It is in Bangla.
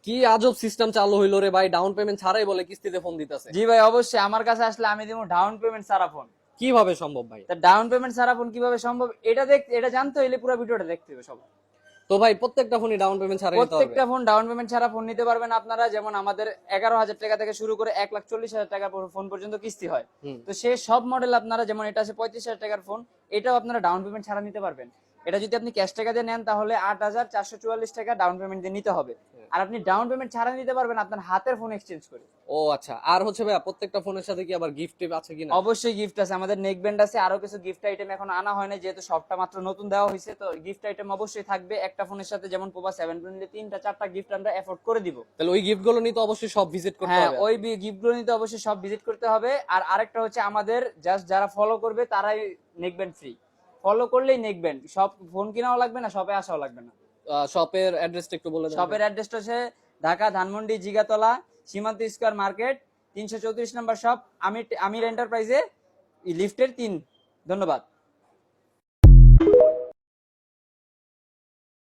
কি আজব সিস্টেম চালু হইলো রে ভাই, ডাউন পেমেন্ট ছাড়াই বলে কিস্তিতে ফোন দিতেছে। জি ভাই, অবশ্যই আমার কাছে আসলে আমি দিব ডাউন পেমেন্ট ছাড়া ফোন। কিভাবে সম্ভব ভাই? তা ডাউন পেমেন্ট ছাড়া ফোন কিভাবে সম্ভব, এটা জানতে হইলে পুরো ভিডিওটা দেখতে হবে সবাই। তো ভাই প্রত্যেকটা ফোনই ডাউন পেমেন্ট ছাড়াই নিতে হবে? প্রত্যেকটা ফোন ডাউন পেমেন্ট ছাড়া ফোন নিতে পারবেন আপনারা। যেমন আমাদের 11,000 টাকা থেকে শুরু করে 1,40,000 টাকা ফোন পর্যন্ত কিস্তি হয়। হুম। তো সে সব মডেল আপনারা, যেমন এটা আছে 35,000 টাকার ফোন, এটাও আপনারা ডাউন পেমেন্ট ছাড়া নিতে পারবেন। এটা যদি আপনি ক্যাশ টাকা দিয়ে নেন তাহলে 8,444 টাকা ডাউন পেমেন্ট দিয়ে নিতে হবে। আর আপনি ডাউন পেমেন্ট ছাড়া নিতে পারবেন আপনার হাতের ফোন এক্সচেঞ্জ করে। ও আচ্ছা, আর হচ্ছে ভাই প্রত্যেকটা ফোনের সাথে কি আবার গিফট আছে কিনা? অবশ্যই গিফট আছে, আমাদের নেক ব্যান্ড আছে, আরো কিছু গিফট আইটেম এখন আনা হয় না যেহেতু সবটা মাত্র নতুন দেওয়া হয়েছে। তো গিফট আইটেম অবশ্যই থাকবে একটা ফোনের সাথে, যেমন পোকো 7 Pro নিলে 3টা 4টা গিফট আমরা এফোর্ড করে দিব। তাহলে ওই গিফট গুলো নিতে অবশ্যই সব ভিজিট করতে হ্যাঁ, হবে? ওই গিফট গুলো নিতে অবশ্যই সব ভিজিট করতে হবে। আর আরেকটা হচ্ছে আমাদের জাস্ট যারা ফলো করবে তারাই নেক ব্যান্ড ফ্রি। ফলো করলেই নেক ব্যান্ড, সব ফোন কিনাও লাগবে না, শপে আসাও লাগবে না। শপের অ্যাড্রেসটা একটু বলে দেন। শপের অ্যাড্রেসটা হচ্ছে ঢাকা ধানমন্ডি জিগাতলা সীমান্ত স্কয়ার মার্কেট 334 নম্বর শপ, আমির এন্টারপ্রাইজে লিফটের 3। ধন্যবাদ।